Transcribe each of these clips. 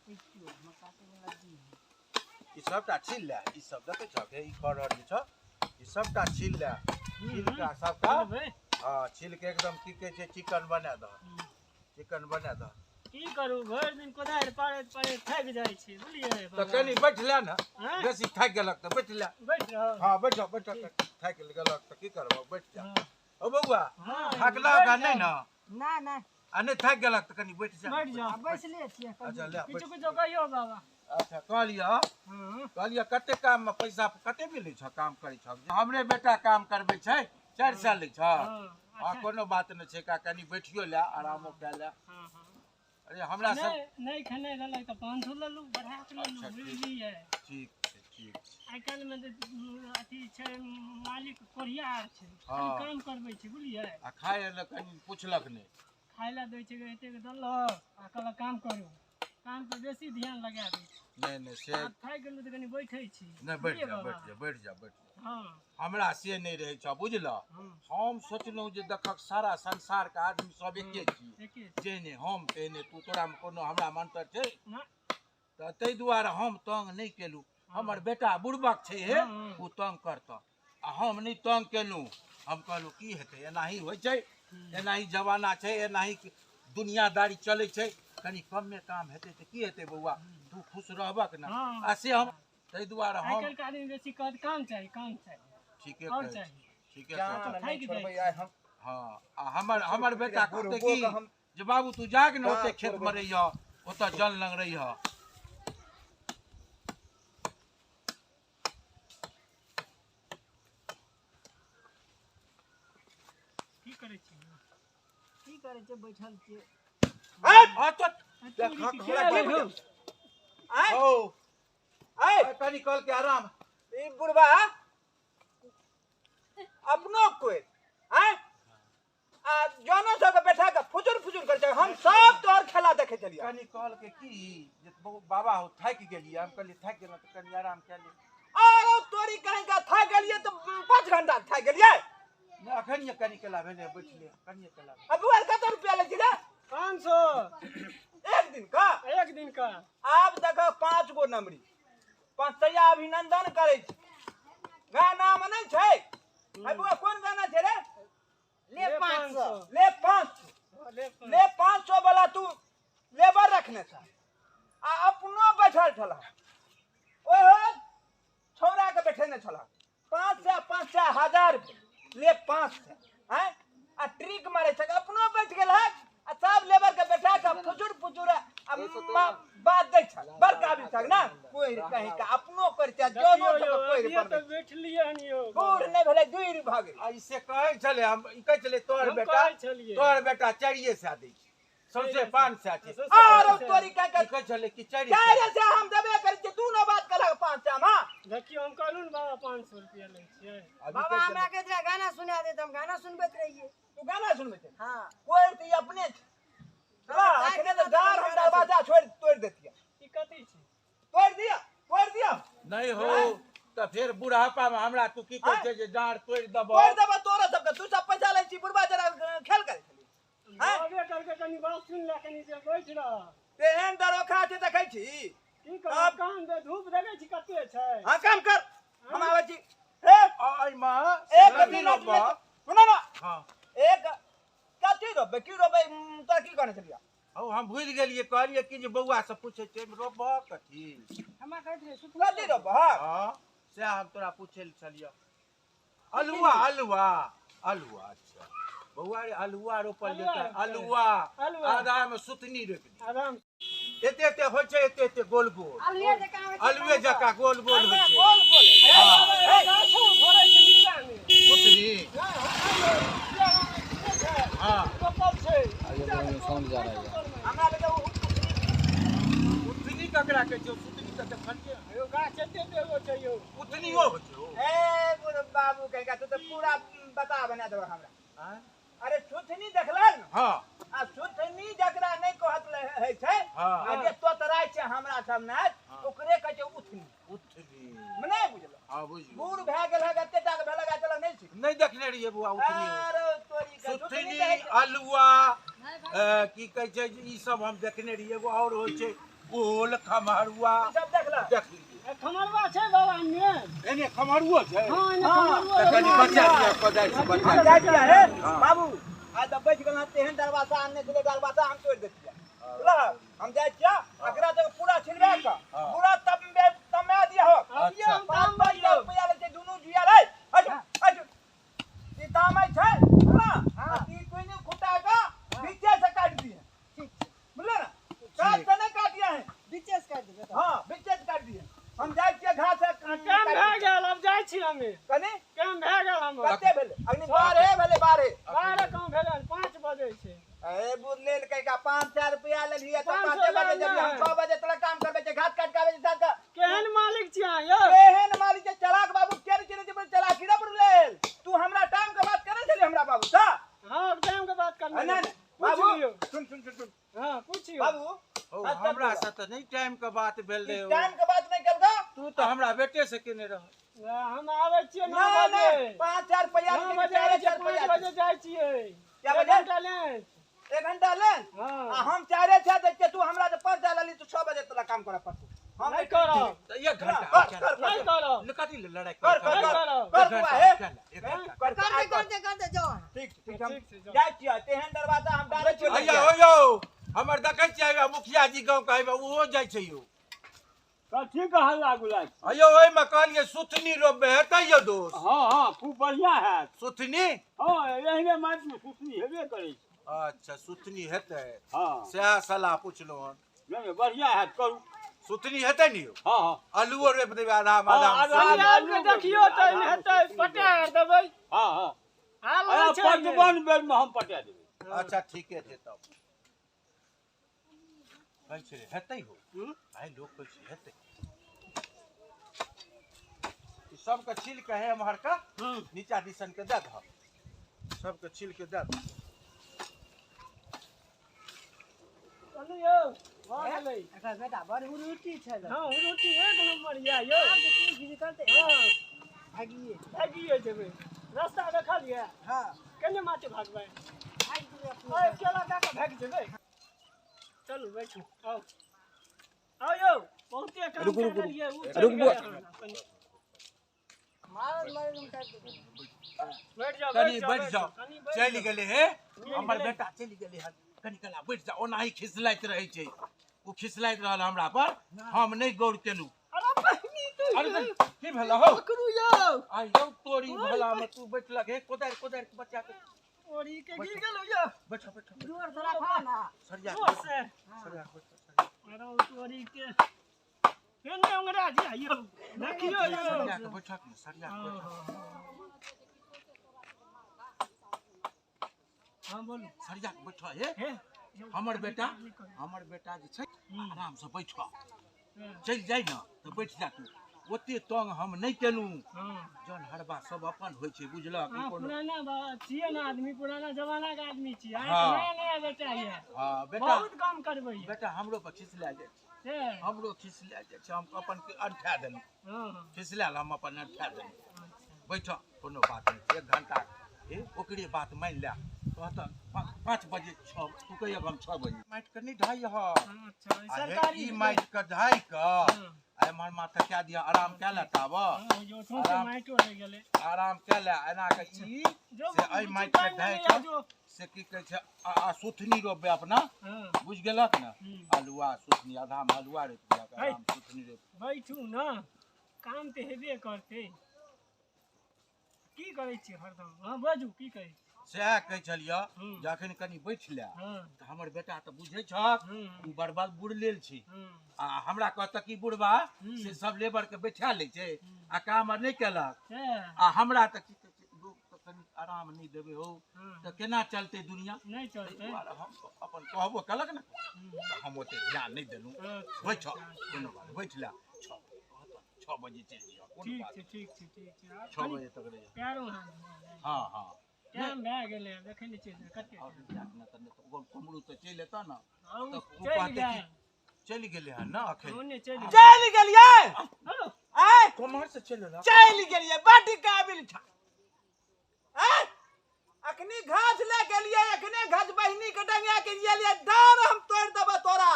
ई सबटा छील ले ई सब देखे छ के ई करर जे छ ई सबटा छील ले छील का सबका हां छील के एकदम की कहे छै चिकन बना द चिकन बना द की करू भर दिन कोदार पाड़े थक जाय छै बुझलिए तो कनी बैठ ले ना बेसी थक गेलक त बैठ ले बैठ रह हां बैठ बैठ थक गेलक त की करबो बैठ जा ओ बउआ थकला का नहीं ना ना ना आ नहीं थक गेलक त कनी बैठ जा बैसले छियै अच्छा ले किछु किछु कहियो बाबा अच्छा कहलिया कते काम में पैसा कते मिले छ काम करे छ हमरे बेटा काम करबे छै 4 साल ले छ आ कोनो बात न छै का कनी बैठियो ले आरामो क ले अरे हमरा सब नहीं खाने रहल त 500 ले लू बढ़ा के ले लू बुझलिए ठीक ठीक आइ काल में अथी छै मालिक कोरिया छै काम करबे छै बुझलिए आ खाए ल कनी पुछलक नहीं खाए ला दै छै एते के दल आ कहल काम करू काम पर बेसी ध्यान लगा दै नहीं नहीं से खाइ गेलू त कनी बैठै छी नहीं बैठ जा हां हमरा से नहीं रहे छ बुझल हम सोचलौ जे देखक सारा संसार का आदमी सब एके छी जेने हम तेने तू तोरा में कोनो हमरा मंतर छै त तै दुआरे हम तंग नहीं केलू हमर बेटा बुड़बक छै हे उ तंग करता आ हम नहीं तंग केलू हम कहलू की हेतै एनाही होय छै एनाही जमाना छै एनाही दुनियादारी चलै छै कनी कम में काम हेतै त की हेतै बउआ तू खुश रहबक ना आ से हम तै दुआरे हम आइकाल के आदमी बेसी कहत काम चाहिए ठीके और चाहिए ठीके नहीं छोड़बै आइ हम हां आ हमर बेटा कहते की जे बाबू तू जाग न ओते खेत में रहियो ओते जल लंग रहियो की करे छै बैठल छियै कनी कल के आराम ई बुढ़वा अपनो कोई हैं आ जानो सब बैठा के फुजुर कर छै हम सब तोर खेला देखे चलिए कनी कल के की जे बाबा हो थक गेलिए हम कहली थक गेल त कनी आराम कर ले अरे तोरी कहीं का थक गेलिए तो 5 घंटा थक गेलिए न अखन ये कनी केला भेले बैठ ले कनी केला अब बुआ कत रुपया ले छी रे 500 एक दिन का आप देखो 5 गो नंबरी 500 अभिनंदन करे छी गाना में नहीं छै अब बुआ कोन गाना छै रे ले 500 ले 500 वाला तू लेबर रखने छ आ अपनो बैठल छला ओहो छोरा के बैठेने छला 500 1000 ले 500 हैं आ ट्रिक मारे छ अपनो बैठ गेल है आ सब लेबर के बैठा के फुजुर बात दै छ बड़का भी छ ना कोई कहीं का अपनो कर छ जोनो सब कोई पर बैठ लिए हनियो बूढ़ नहीं भेले दूर भागे ऐसे कहे चले हम ई कहे चले तोर बेटा चढ़िए से दै सबसे 500 छै और तोरी का कहे चले कि चढ़िए से हम देबे कर छ तू न बात कला 500 में देखियो हम कहलू न बाबा 500 रुपया ले छियै बाबा हमरा के गाना सुना दे हम गाना सुनबैत रहिए तू गाना सुनबे छ हां कोई तो अपने अखने तो गार हम दरवाजा तोड़ देतिया ई कथि छै तोड़ दिया नहीं हो त फिर बुढ़ापा में हमरा तू की कहै छै जे डांर तोड़ देबो तोरा सब तू सब पैसा लै छी बुढ़वा जरा खेल करे आगे करके कनी बात सुन ले कनी जे बैठ रह तेहन दरोखा छै देखै छी की कर काम दे धूप देखै छी कते छै हां काम कर हम आबै छी हे आई मां एक मिनट में सुनो ना हां एक कथि रोबे की रोबे तोरा की करने चलिया औ हम भूल गेलिए कहलिए कि जे बौआ से पूछे छै रोबो कथि हमरा कहत रे कथि रोबे हां से हम तोरा पूछे छलिए अलुआ अच्छा बौआ रे अलुआ रोपल जेता अलुआ आधा में सुतनी रोप दी आराम एते होय छै एते गोल अलुए जका गोल होय छै बोल हां गाछो भरै छै नीचा में सुतनी हां कपल छै साउंड जा रहा है हमरा लगे सुतनी ककरा के छै सुतनी त देखलिए एगो गाछ एते एगो छै यो उतनियो हो छै ए बुढ़ बाबू कहेगा तू तो पूरा बता बना दो हमरा हां अरे सुथनी देखला न हां आ सुथनी जकरा नहीं कहत है छै आ जे तोतराय छै हमरा सामने ओकरे कहै छै उथनी मने बुझल हां बुझ बूढ़ भए गेल है कते टा के भेलगा चल नहीं छी नहीं देखने रहिए बुआ उतनी अरे तोरी का सुतनी अलुआ की कहै छै ई सब हम देखने रहिए एगो और होय छै ओल खमहरुआ सब देख ला देख लीजिए खमरवा छै बाबा ने एने खमहरुओ छै हां ने हाँ, खमरवा त कनी बचा दिया पदाई से हम बचा जाय दिया दिया है हाँ। बाबू आज तब बैठ गेल तेहन दरवाजा आनने के दरवाजा हम तोड़ देतिया बुझला हम जाय छिया अकरा जगह पूरा छिलबे का हाँ। पूरा तमे दिया हो अबिया हम पाँच काम पाँच बजलो रुपया ले छै दुनू जुया रे हट हट ई दाम है छै बुझला हां ई कोई ने खुटा का बीचे से काट दिए बुझला ना काट से नहीं काट दिया है बीचे से काट देबे हां बीचे से काट दिए हम जाय छिया घास से काम भए गेल अब जाइ छी हमे कनी काम भए गेल हमर कते भेले अग्नि 12 भेले 12 बारह काम भेल 5 बजे छै ए बुर ले के का 5-4 रुपया ले लिया तो 500 5 बजे जब हम लेना 6 बजे तक काम करबे छै घास काट के आबे छै केहन मालिक छी अहाँ यौ एहन मालिक के चलाक बाबू के चले जे चलाकी ना बुर ले तू हमरा टाइम के बात करे छली हमरा बाबू सा हां टाइम के बात करना ना बाबू सुन हां पूछियो बाबू ओ हमरा से त नहीं टाइम के बात भेल रे टाइम के बात नहीं करगा तू तो हमरा बेटे से केने रह हम आबै छियै 9 ना बजे 5-4 रुपया 9 बजे आबै छियै 5 बजे जाइ छियै क्या बजे? घंटा ले 1 घंटा ले हां आ हम 4 देखे तू हमरा से 5 डालली तू 6 बजे तक काम करे पड़तो हम नहीं करब त 1 घंटा नहीं करब लकती ले लड़ाई कर कर तू है एक घंटा करते जाओ ठीक हम ठीक से जाओ। जाय छियै तेहन दरवाजा हम डाले छियै अಯ್या हो यो हमर देखै छियै मुखिया जी गांव कहबे ओहो जाइ छै यो कथी का हल्ला गुलाइ अयो ओइ में कहलिए सुथनी रोबे हेतै यो दोस्त हाँ खूब बढ़िया है सुथनी हाँ एहने माटि में सुसनी हेबे करे छै अच्छा सुथनी हेतै हाँ सएह सलाह पुछलो हन नहीं बढ़िया है करू सुथनी हेतै नि यो हाँ हाँ आलूओ रोप देबै आराम हाँ, आराम से। आराम। आब के देखियो त हेतै पटार देबै हाँ हाँ हाल अरे नहि छै 55 बेर में हम पटा देबै अच्छा ठीके छै तब कहै छै रे, हेतै हो भाई लोग कहै छै हेतै ई सबके छील के है एम्हर का नीचा दिसन के दे दह सबके छील के दे दह चलू यौ भऽ गेलै एकर बेटा बड़ उलटी छै हां रोटी एक नंबर या यौ करते हां भागिए भागिए जेबै रास्ता देखलियै हां केने माटे भागबै भाग दिए अपने ओए केला दऽ के भाग जेबै चलू बैठू आओ आओ यौ बहुते काम रुकू, कर देलियै रुकू। मारत हम काट देबे बैठ जाओ कनी बैठ जाओ कनी बैठ चलि जाओ। गेलै हे हमर गेलै। बेटा चलि गेलै हन कनी कला बैठ जा ओनाही खिसलाइत रहै छै ओ खिसलाइत रहल हमरा पर हम नहीं गौर केलू अरे बहिनी तू अरे तऽ की भेल हो पकड़ू यौ आई यौ तोरी भला में तू बैठलक हे कोदारि कोदारि के बच्चा के ओरी के गिर गेलौ यौ बैठ बैठ दूर थोड़ा खा ना सरिया जोर से सरिया बैठ अरे तोरी के केने अंगरा जी यौ देखियो यौ सरिया के बैठक में सरिया के बैठक हां बोलू सरिया के बैठ हे हे हमर बेटा जे छै आराम से बैठ चल जाय ना तो बैठ जा तू ओते तंग हम नहीं केलू हां जन हरबा सब अपन होय छै बुझलक ई कोनो पुराना छियै ना आदमी पुराना जमाना के आदमी छियै हाँ। नया नया बेटा ये हां बेटा बहुत काम करबै ये बेटा हमरो पर खिसला जाइ छै से हमरो खिसला जाइ छै हम अपन के अनठा देलू हां खिसलाल हम अपन अनठा देलू बैठ कोनो बात नहीं 1 घंटा ओकरे बात मान ले कहता 5 बजे 6 तू कहिए हम 6 बजे माइट के नहीं ढाई ह अच्छा सरकारी ई माइट के ढाई क आई मर माथा क्या दिया आराम क्या लेता अब जो छोटे माइटो रह गेले आराम क्या ले एना के ई जो से आई माइट के ढाई क से की कहै छै आ सुथनी रोबे अपना हां बुझ गेलक ना आलुआ सुथनी आधा में आलुआ रोप दिया के आराम सुथनी रोप बैठू ना काम ते हेबे करते की करै छी हरदम हां बाजू की करै सएह कहै छलियै जखन कनी बैठ ले हां तऽ हमर बेटा तऽ बुझै छक तू बर्बाद बुढ़ लेल छी आ हमरा कहत कि बुढ़बा से सब लेबर के बैठा लै छै आ काम आर नहीं केलक आ हमरा तऽ की कहै छै लोग तऽ कनी आराम नहीं देबे हो तऽ केना चलते दुनिया नहीं चलते हम अपन कहबो केलक ना तऽ हम ओते ध्यान नहीं देलू बैठ कोनो बात बैठ ले 6 बजे चलि जाओ कोनो बात ठीक छै 6 बजे तक रह प्यारो हां हां टाइम भए गेलै देखै नहि छियै कते कुमरू तऽ चलि एता ना हम तऽ चलि जाए चलि गेलै हन ना अखन ओने चलि चल गेलिए हेलो ए कुमार से चलि एला चल गेलिए बाटी काबिल था ए अखनी घास ले गेलिए अखने घास बहिनी के डंगा के लिए दार हम तोड़ देबे तोरा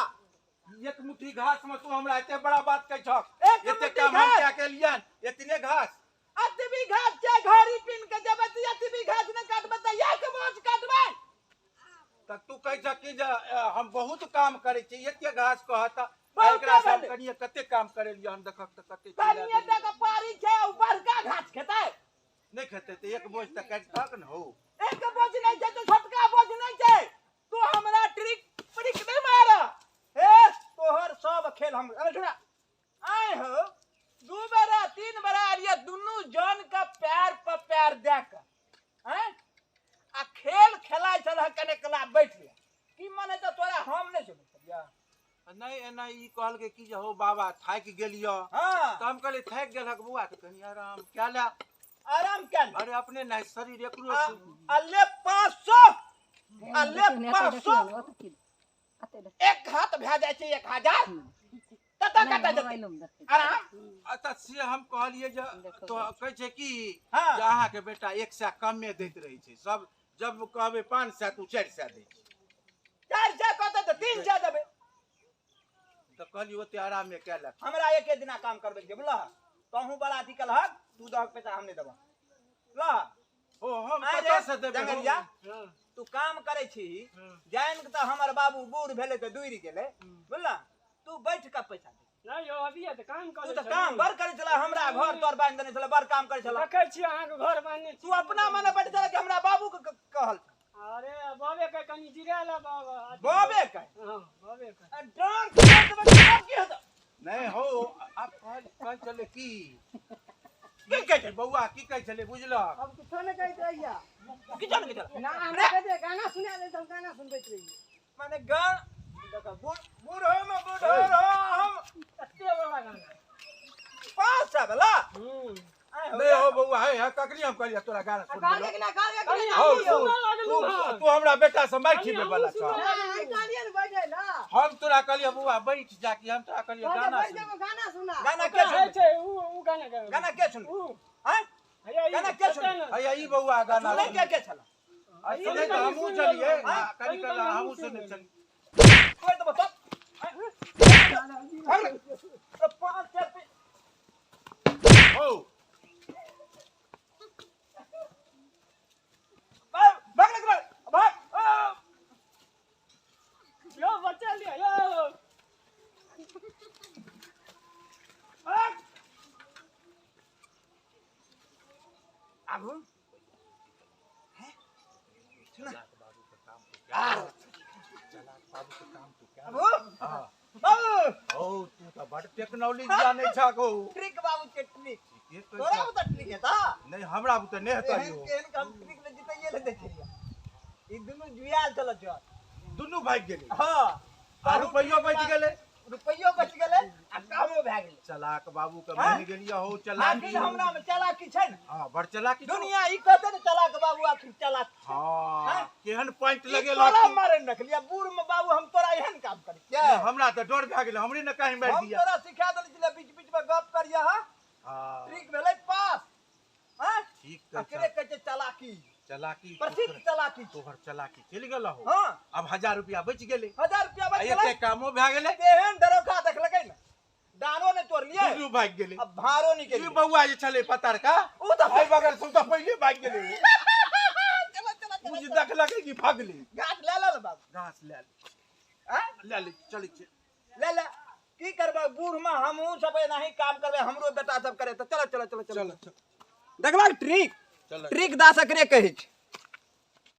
एक मुट्ठी घास में तू हमरा एते बड़ा बात कह छक एक एते मुट्ठी काम हम घास। क्या के लियन इतने घास अतबी घास के घड़ी पिन के जब अतबी घास न काटबे त या के मोच काटबे तक तू कह छ कि हम बहुत काम करे छी एते घास कहता बहुत एकरा काम सब कनिए कते काम करे लियन हम देखक त कते तनिए तक पारी छै ऊपर का घास खेतै नहीं खेते तो एक बोझ तक काट तक न हो एक बोझ नहीं छै तो छोटका बोझ नहीं छै तू हमरा ट्रिक प्रिक नहीं मार हे तोहर सब खेल हम अरे सुना आए हो दू बेरा तीन बेरा आलिया दुनु जन का पैर पर पैर दे के हैं आ खेल खेलाय छल कने कला बैठ ले की माने तो तोरा हम नहीं सुन नहीं एना ई कहल के कि जे हो बाबा थाक गेलियो हां तो हम कहले थाक गेलक बुआ तो कनी आराम क्या ले आराम कर अरे अपने नहीं शरीर एकरो अल्ले 500 अल्ले 500 एक हाथ भे जाय छै 1000 तता कटा जते आराम अच्छा से हम कहलिए जे तो कह छै कि हाँ। जे अहाँ के बेटा 100 कम में देत रही छै सब जब कहबे 500 तू 400 दे छै 400 कहते तो 300 देबे तो कहली ओते आराम में क्या लग हमरा एके दिना काम करबे के बुझला तहू बड़ा दिक्कत हक तू दहक पैसा हम नहीं देबा ला ओ हम आय कतऽ रे से देबे जंगलिया तू काम करे छी जान के त हमर बाबू बूढ़ भेले त दूर गेले बुझला तू बैठ के पैसा दे नहीं यो अभी तो काम तू कर तो काम बर करे चला हमरा घर तोर बांध देने चला बर काम करे चला रखे छी अहाँ के घर बांधने तू अपना मने बैठ चला कि हमरा बाबू के कहल अरे बाबे के कनी जिराला बाबा बाबे के हां बाबे के डांस करत की होता नहीं हो आप कह चले की की कह छै बउआ की कह चले बुझला अब कुछ नहीं कहते रहिया की जान के चला ना हमरा कहते गाना सुना दे हम गाना सुनबैत रहिए माने गान देखा बूढ़ हो में बूढ़ हो हम कते बड़ा गाना 500 वाला नहीं हो बउआ है ककरी हम कहलिए तोरा गाना सुन गाने के ना गाने के ना हो तू हमरा बेटा से मार खीबे वाला छ गाने न बैठे ना हम तोरा कहलिए बउआ बैठ जा कि हम तोरा कहलिए गाना बैठ सुन के गाना सुना गाना के सुन छै उ गाना के गाना के सुन हैं गाना के सुन अया ई बउआ गाना सुने के छला सुने तो हमहू चलिए कनी कल हमहू सुने चली कोई तो बता तो 5 हो भाग लग भाग यो बच्चा लिया यो भाग अब हैं सुना अब हां बाबू ओ तू तो बड़ टेक्नोलॉजी जाने छ को ट्रिक बाबू के ट्रिक ये तो तोरा तो ट्रिक है ता नहीं हमरा तो नहीं होता एहन यो केहन काम ट्रिक में जितैये ले देखिए ई दुनु जुयाल चल छ दुनु भाग गेले हां आ रुपयो बच गेले रुपयो बच गेले आ कामो भए गेले चलाक बाबू के हाँ? मान गेलियो हो चलाकी आखिर हमरा में चालाकी छै न हां बड़ चलाकी छौ। दुनिया ई कहते न चलाक बाबू आखिर चालाक हां हाँ? केहन पॉइंट लगे लगेला तोरा मारे रखलिया बूढ़ में बाबू हम तोरा एहन काम करी क्या हमरा तो डर भाग गेले हमरे न कहीं बैठ हम दिया तोरा सिखा देली छले बीच बीच में गप करिया हां हां ट्रिक भेलै पास हां ठीक अकेले है कहते चालाकी चलाकी प्रसिद्ध चालाकी तोहर चलाकी चल गेल हो हां अब 1000 रुपया बच गेले 1000 रुपया बच एते गेलै कामो भ गेले केहन डरोका देखलकै न डानो ने तोड़ लिए दुनु भाग गेले अब भारो नहीं ई केली बउआ जे छले पतार का ऊ तो भाई बगल से तो पहले भाग गेले चला चला मुझे देखलकै कि भागले घास ले ले बाबू घास ले ले हां ले ले चल ले ले की करबे बूढ़ में हमहू सब नहीं काम करबे हमरो बेटा सब करे तो चलो चलो चलो चलो चल देखबा ट्रिक चल ट्रिक दा सकरे कहै छै